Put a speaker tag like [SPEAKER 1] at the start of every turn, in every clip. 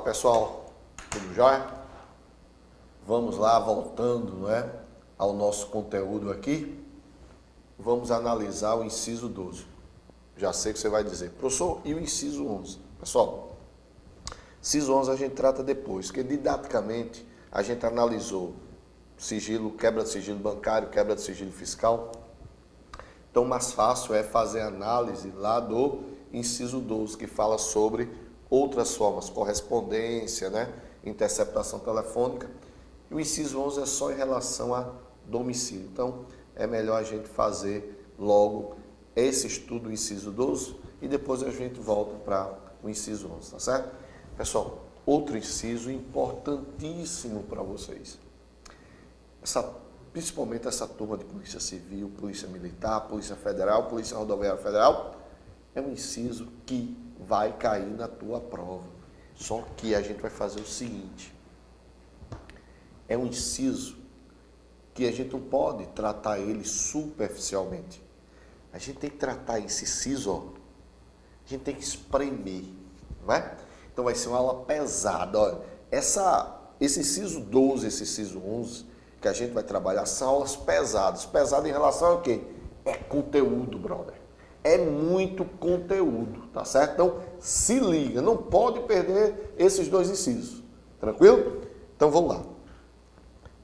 [SPEAKER 1] pessoal, tudo jóia? Vamos lá, voltando, não é, ao nosso conteúdo aqui. Vamos analisar o inciso 12. Já sei que você vai dizer, professor, e o inciso 11? Pessoal, inciso 11 a gente trata depois, porque didaticamente a gente analisou sigilo, quebra de sigilo bancário, quebra de sigilo fiscal. Então, mais fácil é fazer análise lá do inciso 12, que fala sobre outras formas, correspondência, né, interceptação telefônica. E o inciso 11 é só em relação a domicílio. Então, é melhor a gente fazer logo esse estudo do inciso 12 e depois a gente volta para o inciso 11, tá certo? Pessoal, outro inciso importantíssimo para vocês. Principalmente essa turma de Polícia Civil, Polícia Militar, Polícia Federal, Polícia Rodoviária Federal, é um inciso que vai cair na tua prova. Só que a gente vai fazer o seguinte, é um inciso que a gente não pode tratar ele superficialmente. A gente tem que tratar esse inciso, ó, a gente tem que espremer, não é? Então vai ser uma aula pesada. Olha, esse inciso 12, esse inciso 11, que a gente vai trabalhar, são aulas pesadas. Pesado em relação ao quê? É conteúdo, brother. É muito conteúdo, tá certo? Então, se liga, não pode perder esses dois incisos. Tranquilo? Então, vamos lá.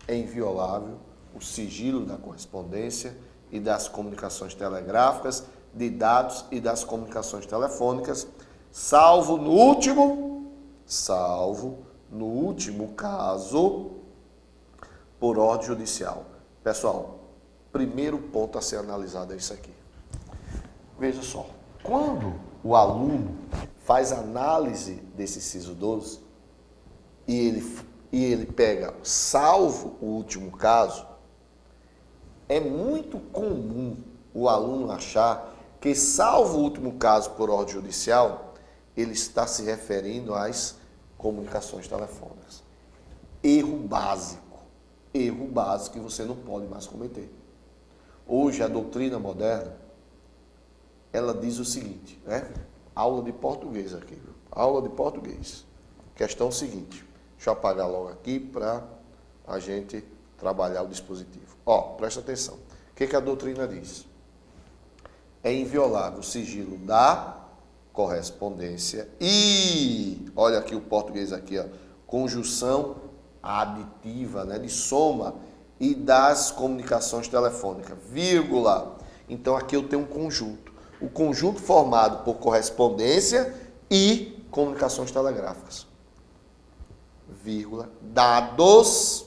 [SPEAKER 1] É inviolável o sigilo da correspondência e das comunicações telegráficas, de dados e das comunicações telefônicas, salvo no último caso, por ordem judicial. Pessoal, primeiro ponto a ser analisado é isso aqui. Veja só, quando o aluno faz análise desse inciso 12 e ele pega salvo o último caso, é muito comum o aluno achar que salvo o último caso por ordem judicial, ele está se referindo às comunicações telefônicas. Erro básico que você não pode mais cometer. Hoje a doutrina moderna, ela diz o seguinte, né? Aula de português aqui, viu? Aula de português. Questão seguinte, deixa eu apagar logo aqui para a gente trabalhar o dispositivo. Ó, presta atenção. O que a doutrina diz? É inviolável o sigilo da correspondência e, olha aqui o português aqui, ó, conjunção aditiva, né, de soma e das comunicações telefônicas, vírgula. Então aqui eu tenho um conjunto. O conjunto formado por correspondência e comunicações telegráficas, vírgula, dados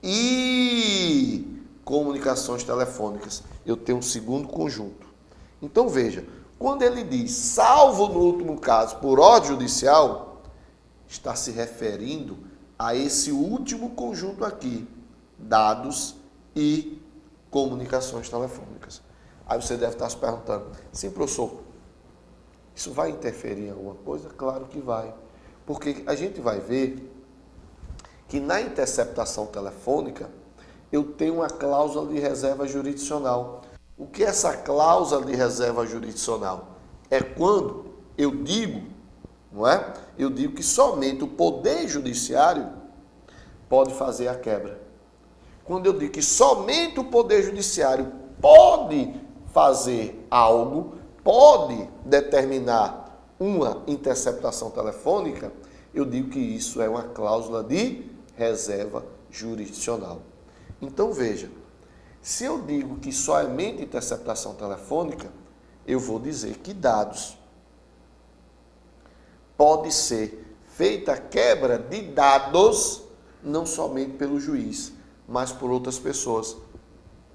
[SPEAKER 1] e comunicações telefônicas. Eu tenho um segundo conjunto. Então veja, quando ele diz salvo no último caso por ordem judicial, está se referindo a esse último conjunto aqui, dados e comunicações telefônicas. Aí você deve estar se perguntando, sim, professor, isso vai interferir em alguma coisa? Claro que vai. Porque a gente vai ver que na interceptação telefônica eu tenho uma cláusula de reserva jurisdicional. O que é essa cláusula de reserva jurisdicional? É quando eu digo, não é? Eu digo que somente o Poder Judiciário pode fazer a quebra. Quando eu digo que somente o Poder Judiciário pode fazer algo, pode determinar uma interceptação telefônica, eu digo que isso é uma cláusula de reserva jurisdicional. Então veja, se eu digo que somente interceptação telefônica, eu vou dizer que dados pode ser feita a quebra de dados não somente pelo juiz, mas por outras pessoas.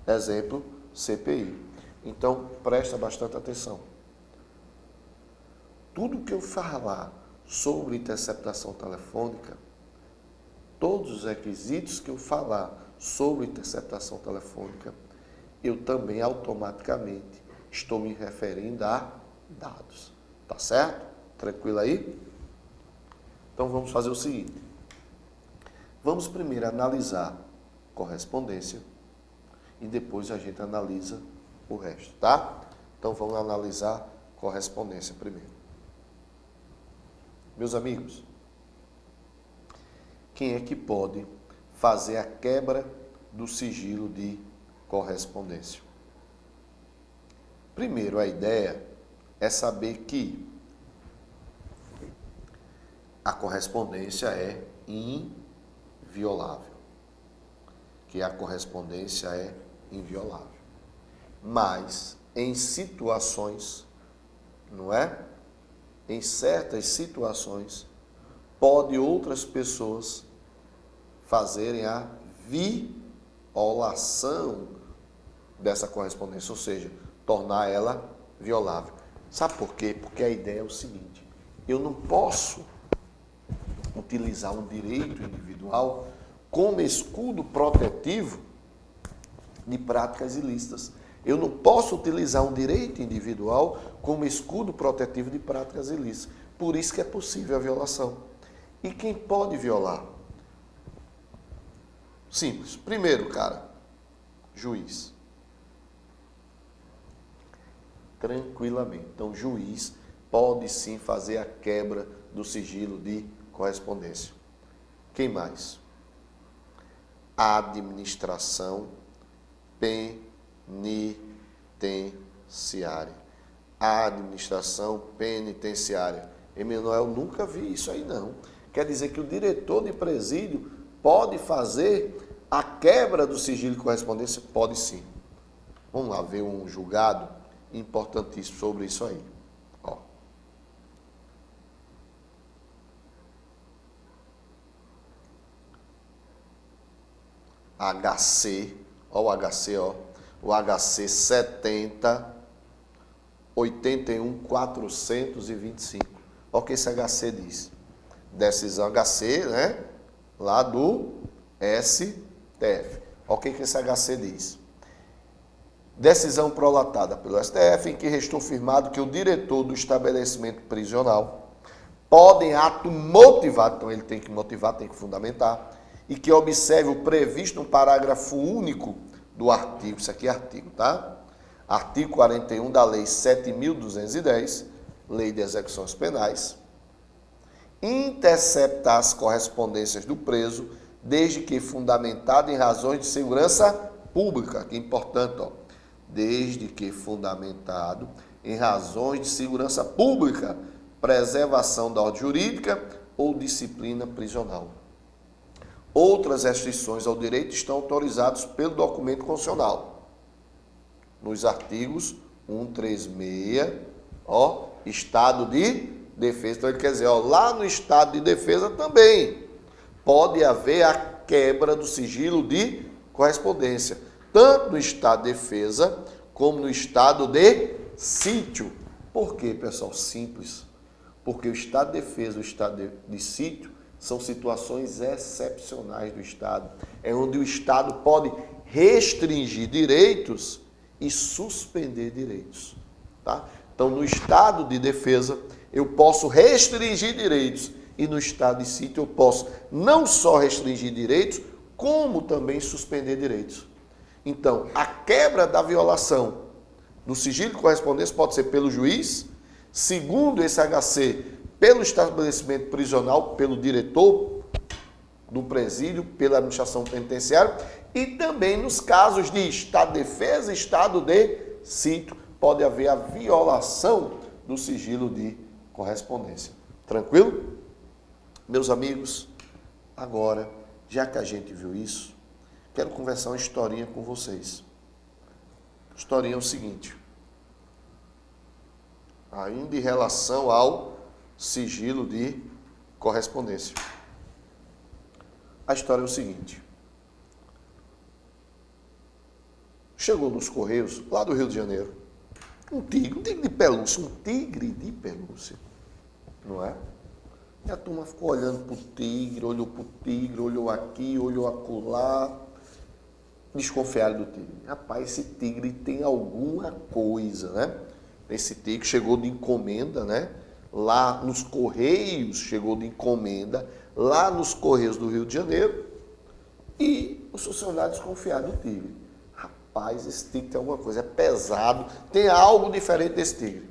[SPEAKER 1] Exemplo, CPI. Então, presta bastante atenção. Tudo que eu falar sobre interceptação telefônica, todos os requisitos que eu falar sobre interceptação telefônica, eu também automaticamente estou me referindo a dados. Tá certo? Tranquilo aí? Então vamos fazer o seguinte. Vamos primeiro analisar correspondência e depois a gente analisa o resto, tá? Então vamos analisar correspondência primeiro. Meus amigos, quem é que pode fazer a quebra do sigilo de correspondência? Primeiro, a ideia é saber que a correspondência é inviolável. Que a correspondência é inviolável. Mas, em situações, não é? Em certas situações, pode outras pessoas fazerem a violação dessa correspondência, ou seja, tornar ela violável. Sabe por quê? Porque a ideia é o seguinte: eu não posso utilizar um direito individual como escudo protetivo de práticas ilícitas. Eu não posso utilizar um direito individual como escudo protetivo de práticas ilícitas. Por isso que é possível a violação. E quem pode violar? Simples. Primeiro, cara, juiz. Tranquilamente. Então, juiz pode sim fazer a quebra do sigilo de correspondência. Quem mais? A administração penitenciária. A administração penitenciária. Emanuel, nunca vi isso aí não. Quer dizer que o diretor de presídio pode fazer a quebra do sigilo de correspondência? Pode sim. Vamos lá ver um julgado importantíssimo sobre isso aí. Ó. HC, ó o HC, ó. O HC 70 81 425. Olha o que esse HC diz. Decisão HC, né? Lá do STF. Olha o que esse HC diz. Decisão prolatada pelo STF, em que restou firmado que o diretor do estabelecimento prisional pode, em ato motivado, então ele tem que motivar, tem que fundamentar, e que observe o previsto no parágrafo único do artigo, isso aqui é artigo, tá? Artigo 41 da Lei 7.210, Lei de Execuções Penais, interceptar as correspondências do preso, desde que fundamentado em razões de segurança pública, que é importante, ó. Desde que fundamentado em razões de segurança pública, preservação da ordem jurídica ou disciplina prisional. Outras restrições ao direito estão autorizadas pelo documento constitucional. Nos artigos 136, ó, estado de defesa. Então ele quer dizer, ó, lá no estado de defesa também pode haver a quebra do sigilo de correspondência, tanto no estado de defesa como no estado de sítio. Por quê, pessoal? Simples. Porque o estado de defesa e o estado de sítio são situações excepcionais do Estado. É onde o Estado pode restringir direitos e suspender direitos. Tá? Então, no estado de defesa, eu posso restringir direitos. E no estado de sítio, eu posso não só restringir direitos, como também suspender direitos. Então, a quebra da violação do sigilo de correspondência pode ser pelo juiz, segundo esse HC, pelo estabelecimento prisional, pelo diretor do presídio, pela administração penitenciária, e também nos casos de estado de defesa e estado de sítio, pode haver a violação do sigilo de correspondência. Tranquilo? Meus amigos, agora, já que a gente viu isso, quero conversar uma historinha com vocês. A historinha é o seguinte. Ainda em relação ao sigilo de correspondência. A história é o seguinte. Chegou nos Correios, lá do Rio de Janeiro, um tigre de pelúcia, não é? E a turma ficou olhando para o tigre, olhou aqui, olhou acolá, desconfiaram do tigre. Rapaz, esse tigre tem alguma coisa, né? Esse tigre chegou de encomenda, né? Lá nos Correios, chegou de encomenda, lá nos Correios do Rio de Janeiro, e os funcionários desconfiaram do tigre. Rapaz, esse tigre tem alguma coisa, é pesado, tem algo diferente desse tigre.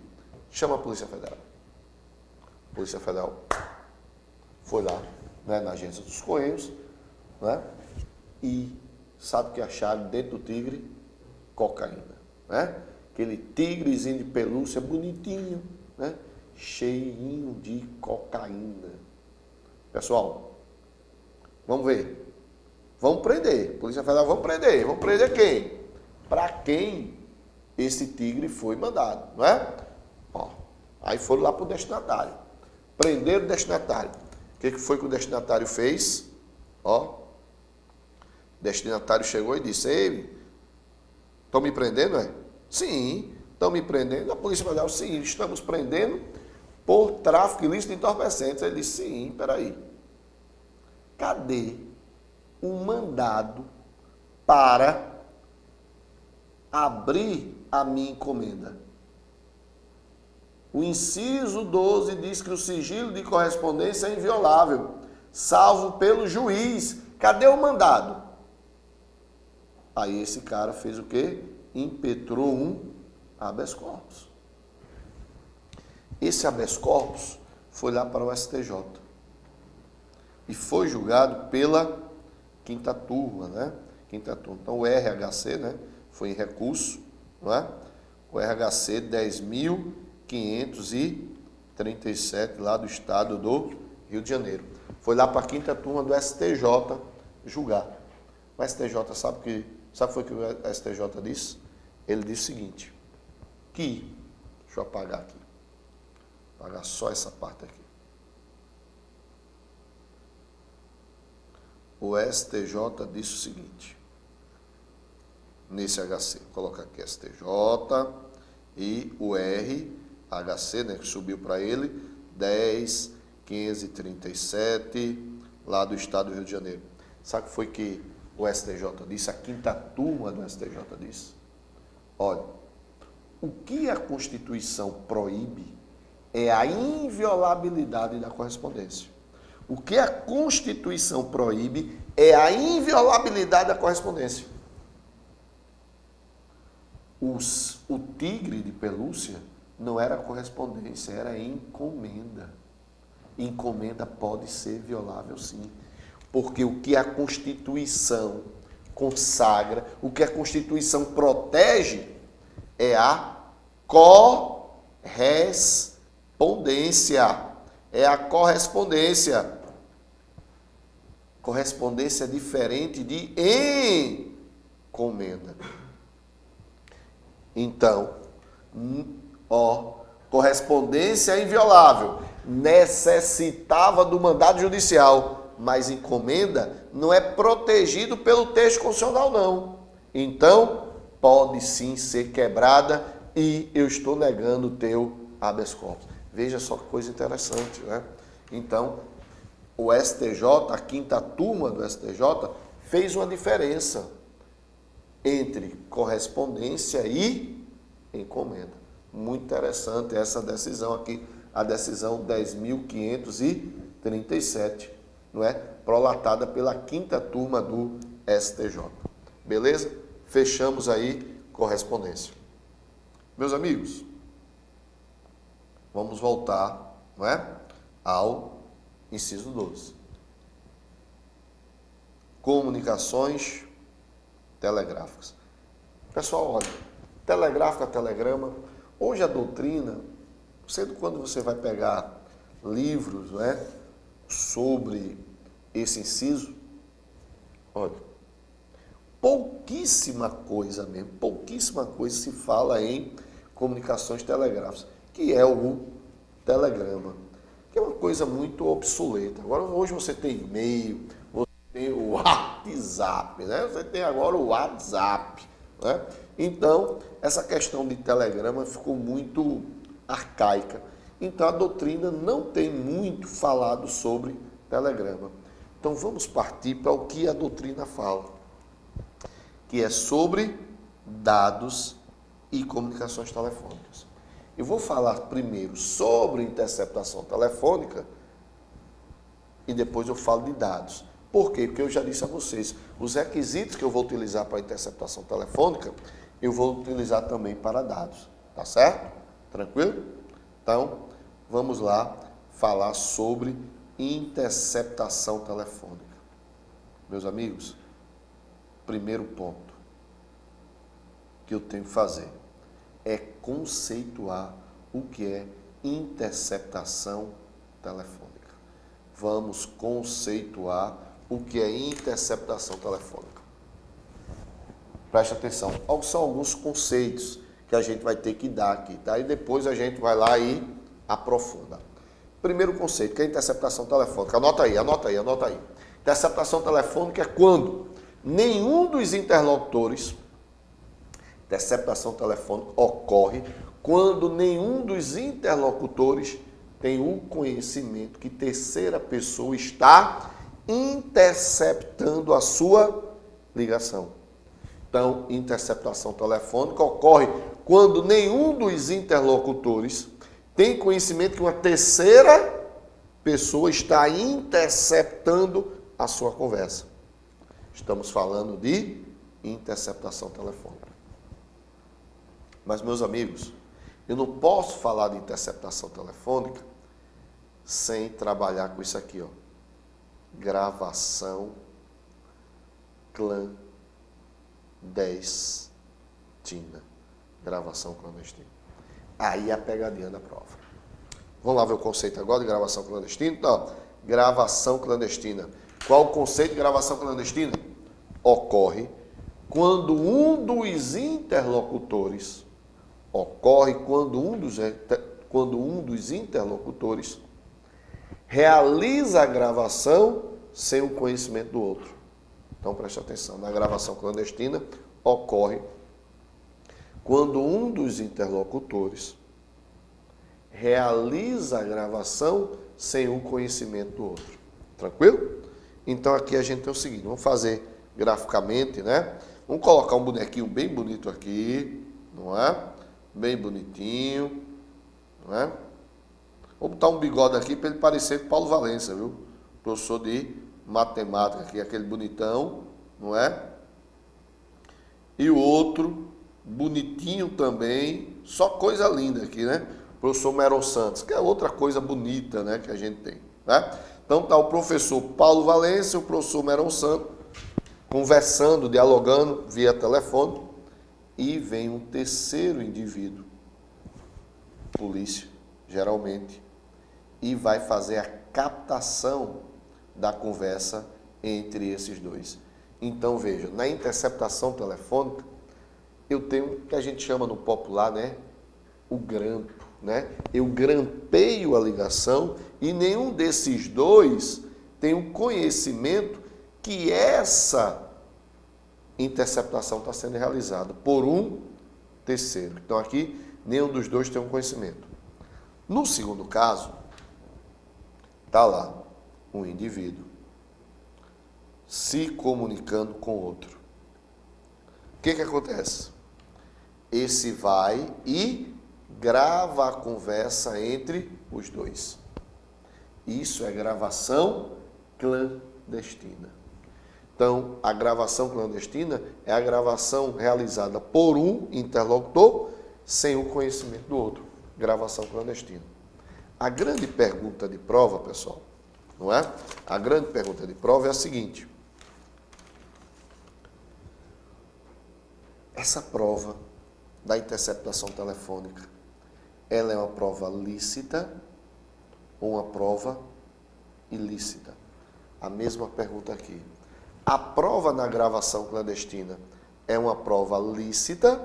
[SPEAKER 1] Chama a Polícia Federal. A Polícia Federal foi lá, né, na agência dos Correios, né? E sabe o que acharam dentro do tigre? Cocaína, né? Aquele tigrezinho de pelúcia bonitinho, né? Cheinho de cocaína. Pessoal, vamos ver. Vamos prender. Polícia Federal, vamos prender. Vamos prender quem? Para quem esse tigre foi mandado, não é? Ó, aí foram lá para o destinatário. Prenderam o destinatário. O que foi que o destinatário fez? Ó, o destinatário chegou e disse: ei, estão me prendendo, é? Sim, estão me prendendo. A Polícia Federal, sim, estamos prendendo por tráfico ilícito de entorpecentes. Ele disse: sim, peraí. Cadê o mandado para abrir a minha encomenda? O inciso 12 diz que o sigilo de correspondência é inviolável, salvo pelo juiz. Cadê o mandado? Aí esse cara fez o quê? Impetrou um habeas corpus. Esse habeas corpus foi lá para o STJ e foi julgado pela quinta turma, né? Quinta turma. Então o RHC, né, foi em recurso, não é? O RHC 10.537 lá do estado do Rio de Janeiro. Foi lá para a quinta turma do STJ julgar. O STJ sabe o que foi que o STJ disse? Ele disse o seguinte, que, deixa eu apagar aqui, apagar só essa parte aqui. O STJ disse o seguinte, nesse HC, vou colocar aqui STJ e o RHC, né, que subiu para ele, 10.537, lá do estado do Rio de Janeiro. Sabe o que foi que o STJ disse? A quinta turma do STJ disse: olha, o que a Constituição proíbe é a inviolabilidade da correspondência. O que a Constituição proíbe é a inviolabilidade da correspondência. O tigre de pelúcia não era correspondência, era encomenda. Encomenda pode ser violável, sim. Porque o que a Constituição consagra, o que a Constituição protege é a correspondência. É a correspondência. Correspondência é diferente de encomenda. Então, correspondência inviolável, necessitava do mandado judicial, mas encomenda não é protegido pelo texto constitucional, não. Então, pode sim ser quebrada e eu estou negando o teu habeas corpus. Veja só que coisa interessante, né? Então, o STJ, a quinta turma do STJ, fez uma diferença entre correspondência e encomenda. Muito interessante essa decisão aqui, a decisão 10.537, não é? Prolatada pela quinta turma do STJ. Beleza? Fechamos aí correspondência. Meus amigos, vamos voltar, não é? Ao inciso 12. Comunicações telegráficas. Pessoal, olha, telegráfica, telegrama, hoje a doutrina, sendo quando você vai pegar livros, não é, sobre esse inciso, olha, pouquíssima coisa se fala em comunicações telegráficas, que é o telegrama, que é uma coisa muito obsoleta. Agora, hoje você tem e-mail, você tem o WhatsApp, né? Você tem agora o WhatsApp, né? Então, essa questão de telegrama ficou muito arcaica. Então, a doutrina não tem muito falado sobre telegrama. Então, vamos partir para o que a doutrina fala, que é sobre dados e comunicações telefônicas. Eu vou falar primeiro sobre interceptação telefônica e depois eu falo de dados. Por quê? Porque eu já disse a vocês, os requisitos que eu vou utilizar para a interceptação telefônica, eu vou utilizar também para dados. Tá certo? Tranquilo? Então, vamos lá falar sobre interceptação telefônica. Meus amigos, primeiro ponto que eu tenho que fazer é conceituar o que é interceptação telefônica. Vamos conceituar o que é interceptação telefônica. Preste atenção, são alguns conceitos que a gente vai ter que dar aqui, tá? E depois a gente vai lá e aprofunda. Primeiro conceito, que é interceptação telefônica. Anota aí. Interceptação telefônica é quando nenhum dos interlocutores, interceptação telefônica ocorre quando nenhum dos interlocutores tem o conhecimento que terceira pessoa está interceptando a sua ligação. Então, interceptação telefônica ocorre quando nenhum dos interlocutores tem conhecimento que uma terceira pessoa está interceptando a sua conversa. Estamos falando de interceptação telefônica. Mas, meus amigos, eu não posso falar de interceptação telefônica sem trabalhar com isso aqui, ó. Gravação clandestina. Gravação clandestina. Aí é a pegadinha da prova. Vamos lá ver o conceito agora de gravação clandestina? Então, gravação clandestina. Qual o conceito de gravação clandestina? Ocorre quando um dos interlocutores realiza a gravação sem o conhecimento do outro. Então, preste atenção. Na gravação clandestina, ocorre quando um dos interlocutores realiza a gravação sem o conhecimento do outro. Tranquilo? Então, aqui a gente tem o seguinte. Vamos fazer graficamente, né? Vamos colocar um bonequinho bem bonito aqui, não é? Bem bonitinho, não é? Vou botar um bigode aqui para ele parecer com Paulo Valença, viu? Professor de matemática aqui, aquele bonitão, não é? E o outro, bonitinho também, só coisa linda aqui, né? Professor Meron Santos, que é outra coisa bonita, né, que a gente tem, né? Então tá o professor Paulo Valença e o professor Meron Santos conversando, dialogando via telefone, e vem um terceiro indivíduo, polícia, geralmente, e vai fazer a captação da conversa entre esses dois. Então, veja, na interceptação telefônica, eu tenho o que a gente chama no popular, né, o grampo, né? Eu grampeio a ligação e nenhum desses dois tem o conhecimento que essa interceptação está sendo realizada por um terceiro. Então, aqui, nenhum dos dois tem um conhecimento. No segundo caso, está lá um indivíduo se comunicando com outro. O que acontece? Esse vai e grava a conversa entre os dois. Isso é gravação clandestina. Então, a gravação clandestina é a gravação realizada por um interlocutor sem o conhecimento do outro. Gravação clandestina. A grande pergunta de prova, pessoal, não é? A grande pergunta de prova é a seguinte. Essa prova da interceptação telefônica, ela é uma prova lícita ou uma prova ilícita? A mesma pergunta aqui. A prova na gravação clandestina é uma prova lícita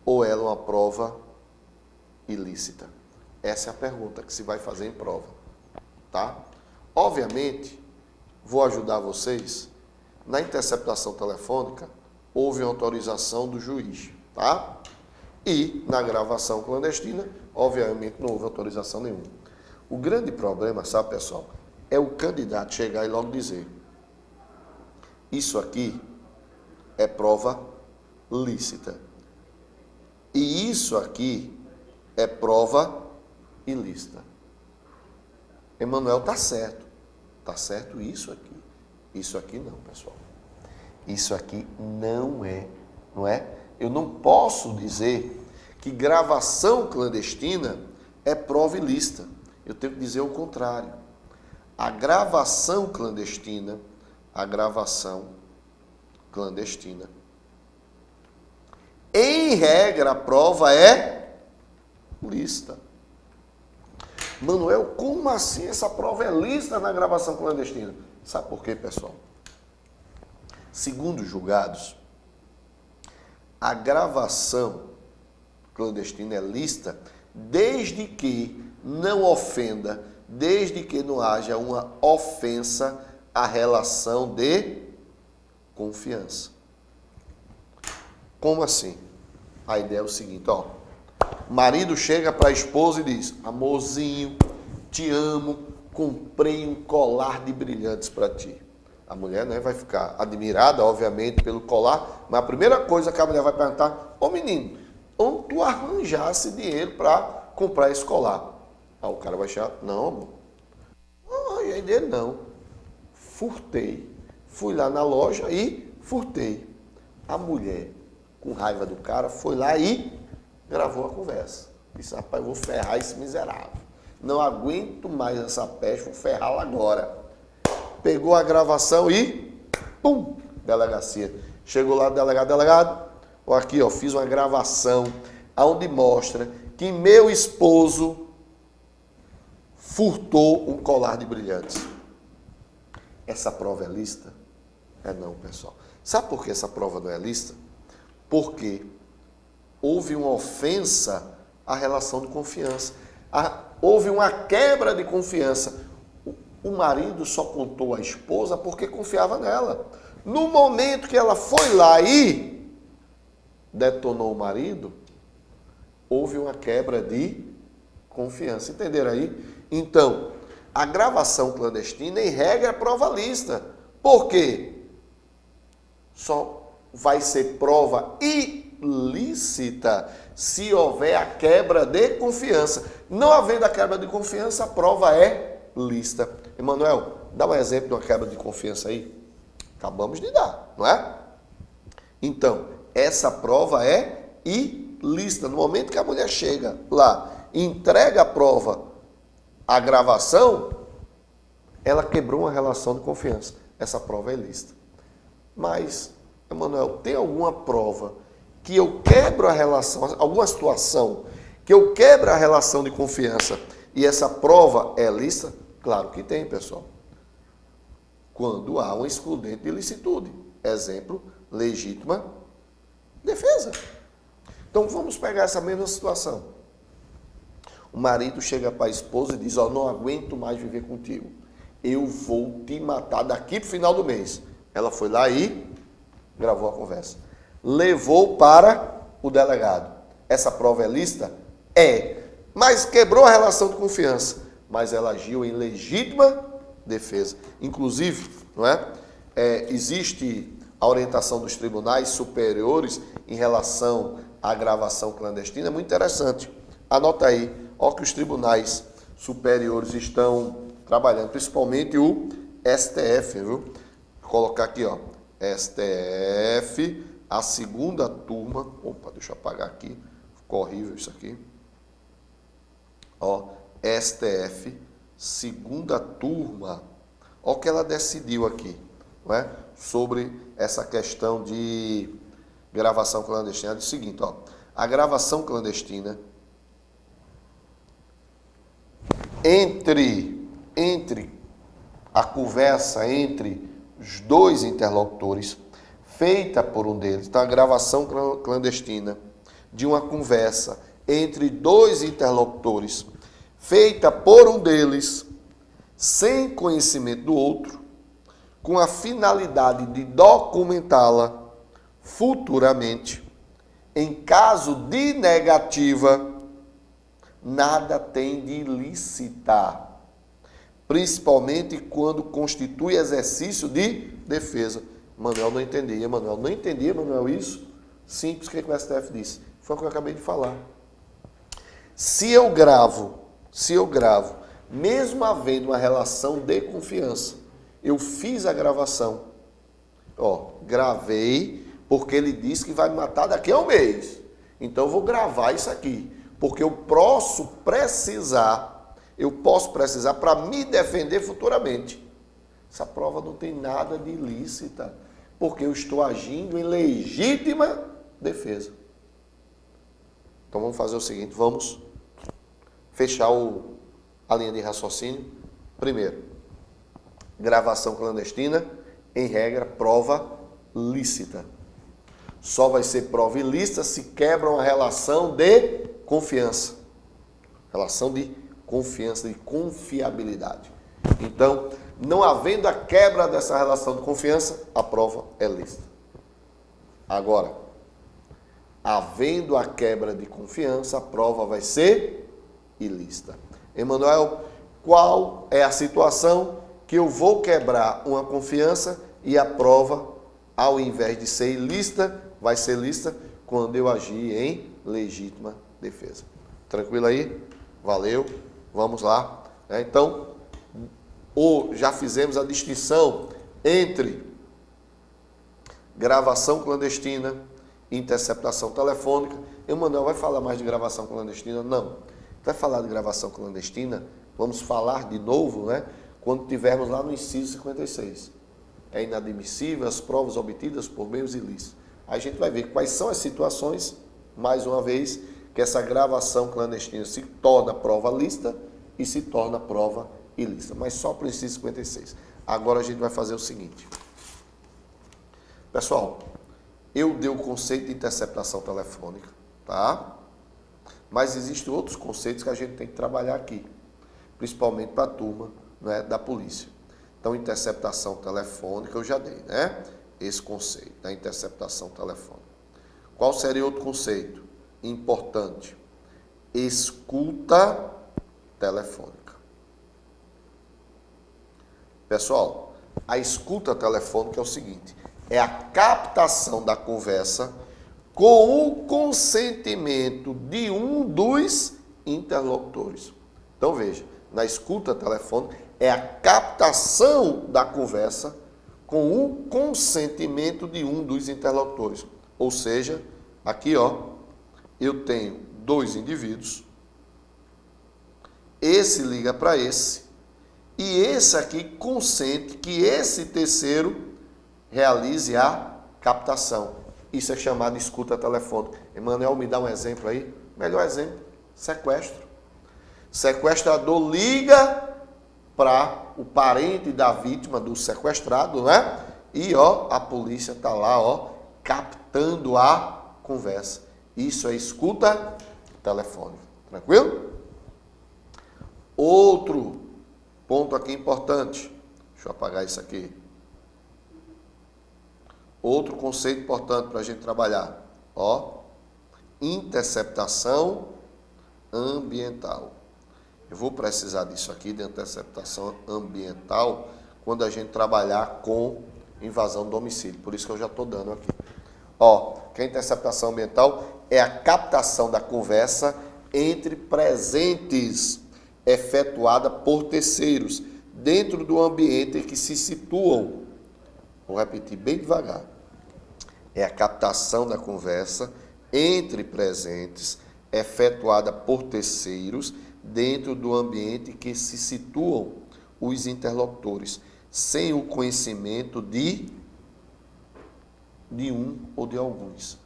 [SPEAKER 1] ou ela é uma prova ilícita? Essa é a pergunta que se vai fazer em prova, tá? Obviamente, vou ajudar vocês. Na interceptação telefônica, houve uma autorização do juiz, tá? E na gravação clandestina, obviamente, não houve autorização nenhuma. O grande problema, sabe, pessoal, é o candidato chegar e logo dizer: isso aqui é prova lícita. E isso aqui é prova ilícita. Emanuel, tá certo. Tá certo isso aqui. Isso aqui não, pessoal. Isso aqui não é, não é? Eu não posso dizer que gravação clandestina é prova ilícita. Eu tenho que dizer o contrário. a gravação clandestina, em regra, a prova é lícita. Manuel, como assim essa prova é lícita na gravação clandestina? Sabe por quê, pessoal? Segundo os julgados, a gravação clandestina é lícita desde que não ofenda, desde que não haja uma ofensa à relação de confiança. Como assim? A ideia é o seguinte, ó. O marido chega para a esposa e diz: amorzinho, te amo, comprei um colar de brilhantes para ti. A mulher, né, vai ficar admirada, obviamente, pelo colar, mas a primeira coisa que a mulher vai perguntar: ô menino, onde tu arranjasse dinheiro para comprar esse colar? Aí o cara vai achar: não, amor. Ah, e aí dele não. Furtei. Fui lá na loja e furtei. A mulher, com raiva do cara, foi lá e gravou a conversa. Disse: rapaz, eu vou ferrar esse miserável. Não aguento mais essa peste, vou ferrá-lo agora. Pegou a gravação e, pum, delegacia. Chegou lá, delegado, ó, aqui, ó, fiz uma gravação onde mostra que meu esposo furtou um colar de brilhantes. Essa prova é lícita? É não, pessoal. Sabe por que essa prova não é lícita? Porque houve uma ofensa à relação de confiança. Houve uma quebra de confiança. O marido só contou à esposa porque confiava nela. No momento que ela foi lá e detonou o marido, houve uma quebra de confiança. Entenderam aí? Então, a gravação clandestina, em regra, é prova lícita. Por quê? Só vai ser prova ilícita se houver a quebra de confiança. Não havendo a quebra de confiança, a prova é lícita. Emanuel, dá um exemplo de uma quebra de confiança aí. Acabamos de dar, não é? Então, essa prova é ilícita. No momento que a mulher chega lá, entrega a prova, a gravação, ela quebrou uma relação de confiança. Essa prova é ilícita. Mas, Emanuel, tem alguma prova que eu quebro a relação, alguma situação que eu quebro a relação de confiança e essa prova é lícita? Claro que tem, pessoal. Quando há um excludente de licitude. Exemplo, legítima defesa. Então, vamos pegar essa mesma situação. O marido chega para a esposa e diz: ó, não aguento mais viver contigo. Eu vou te matar daqui para o final do mês. Ela foi lá e gravou a conversa. Levou para o delegado. Essa prova é lícita? É. Mas quebrou a relação de confiança. Mas ela agiu em legítima defesa. Inclusive, não é? Existe a orientação dos tribunais superiores em relação à gravação clandestina. É muito interessante. Anota aí. Olha que os tribunais superiores estão trabalhando, principalmente o STF, viu? Vou colocar aqui, ó, STF, a segunda turma. Opa, deixa eu apagar aqui. Ficou horrível isso aqui. Ó, STF, segunda turma. Olha o que ela decidiu aqui, não é? Sobre essa questão de gravação clandestina. É o seguinte, ó, a gravação clandestina entre a conversa entre os dois interlocutores, feita por um deles, então a gravação clandestina de uma conversa entre dois interlocutores, feita por um deles, sem conhecimento do outro, com a finalidade de documentá-la futuramente, em caso de negativa, nada tem de licitar, principalmente quando constitui exercício de defesa. Manuel não entendia, Manuel, isso? Simples, o que o STF disse? Foi o que eu acabei de falar. Se eu gravo, mesmo havendo uma relação de confiança, eu fiz a gravação, ó, gravei, porque ele disse que vai me matar daqui a um mês, então eu vou gravar isso aqui, porque eu posso precisar eu posso precisar para me defender futuramente. Essa prova não tem nada de ilícita, porque eu estou agindo em legítima defesa. Então vamos fazer o seguinte, vamos fechar a linha de raciocínio. Primeiro, gravação clandestina, em regra, prova lícita. Só vai ser prova ilícita se quebra uma relação de confiança. Relação de confiança, de confiabilidade. Então, não havendo a quebra dessa relação de confiança, a prova é lícita. Agora, havendo a quebra de confiança, a prova vai ser ilícita. Emanuel, qual é a situação que eu vou quebrar uma confiança e a prova, ao invés de ser ilícita, vai ser lícita quando eu agir em legítima defesa? Tranquilo aí? Valeu. Vamos lá. Então, já fizemos a distinção entre gravação clandestina e interceptação telefônica. Emanuel vai falar mais de gravação clandestina? Não. Vai falar de gravação clandestina? Vamos falar de novo, quando tivermos lá no inciso 56. É inadmissível as provas obtidas por meios ilícitos. Aí a gente vai ver quais são as situações, mais uma vez, que essa gravação clandestina se torna prova lícita e se torna prova ilícita. Mas só para o inciso 56. Agora a gente vai fazer o seguinte. Pessoal, eu dei o conceito de interceptação telefônica, tá? Mas existem outros conceitos que a gente tem que trabalhar aqui, principalmente para a turma da polícia. Então, interceptação telefônica eu já dei, esse conceito da interceptação telefônica. Qual seria outro conceito importante? Escuta telefônica. Pessoal, a escuta telefônica é o seguinte, é a captação da conversa com o consentimento de um dos interlocutores. Então veja, na escuta telefônica é a captação da conversa com o consentimento de um dos interlocutores. Ou seja, aqui eu tenho dois indivíduos, esse liga para esse, e esse aqui consente que esse terceiro realize a captação. Isso é chamado de escuta telefônica. Emanuel, me dá um exemplo aí? Melhor exemplo, sequestro. Sequestrador liga para o parente da vítima, do sequestrado, E a polícia está lá, captando a conversa. Isso é escuta telefônica. Tranquilo? Outro ponto aqui importante. Deixa eu apagar isso aqui. Outro conceito importante para a gente trabalhar. Interceptação ambiental. Eu vou precisar disso aqui, de interceptação ambiental, quando a gente trabalhar com invasão do domicílio. Por isso que eu já estou dando aqui. Que a interceptação ambiental é a captação da conversa entre presentes, efetuada por terceiros, dentro do ambiente em que se situam. Vou repetir bem devagar. É a captação da conversa entre presentes, efetuada por terceiros, dentro do ambiente em que se situam os interlocutores, sem o conhecimento de um ou de alguns.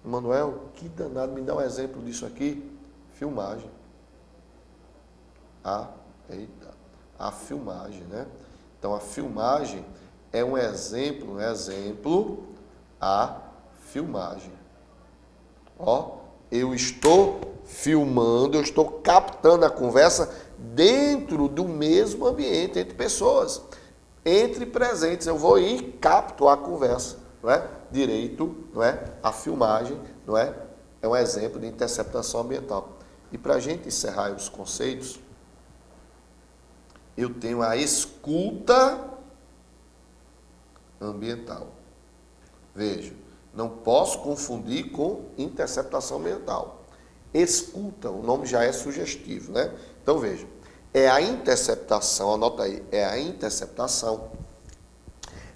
[SPEAKER 1] Emanuel, que danado, me dá um exemplo disso aqui? Filmagem. A filmagem, Então, a filmagem é um exemplo, a filmagem. Eu estou filmando, eu estou captando a conversa dentro do mesmo ambiente, entre pessoas, entre presentes. Eu vou e capto a conversa, Direito, a filmagem, É um exemplo de interceptação ambiental. E para a gente encerrar os conceitos, eu tenho a escuta ambiental. Veja, não posso confundir com interceptação ambiental. Escuta, o nome já é sugestivo, Então veja, é a interceptação, anota aí, é a interceptação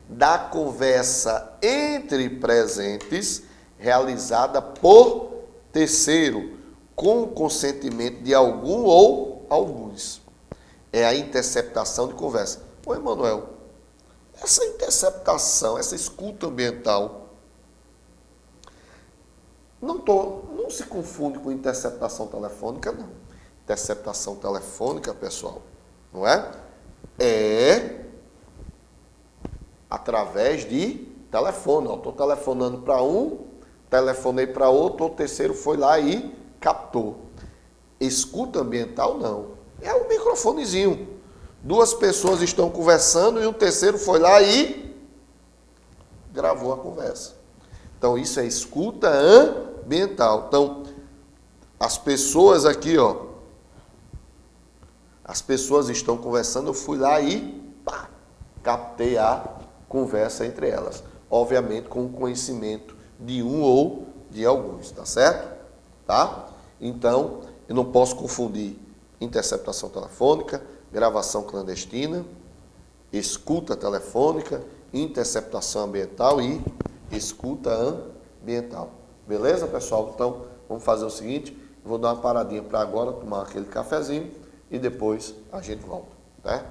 [SPEAKER 1] da conversa entre presentes realizada por terceiro, com o consentimento de algum ou alguns. é a interceptação de conversa. Ô, Emanuel, essa interceptação, essa escuta ambiental, não se confunde com interceptação telefônica, não. Interceptação telefônica, pessoal, não é? É através de telefone. Eu estou telefonando para um, telefonei para outro, o terceiro foi lá e captou. Escuta ambiental, não. É um microfonezinho. Duas pessoas estão conversando e um terceiro foi lá e gravou a conversa. Então, isso é escuta ambiental. Então, as pessoas aqui, ó, as pessoas estão conversando, eu fui lá e pá, captei a conversa entre elas. Obviamente, com o conhecimento de um ou de alguns, tá certo? Tá? Então, eu não posso confundir interceptação telefônica, gravação clandestina, escuta telefônica, interceptação ambiental e escuta ambiental. Beleza, pessoal? Então, vamos fazer o seguinte, eu vou dar uma paradinha para agora, tomar aquele cafezinho e depois a gente volta, né?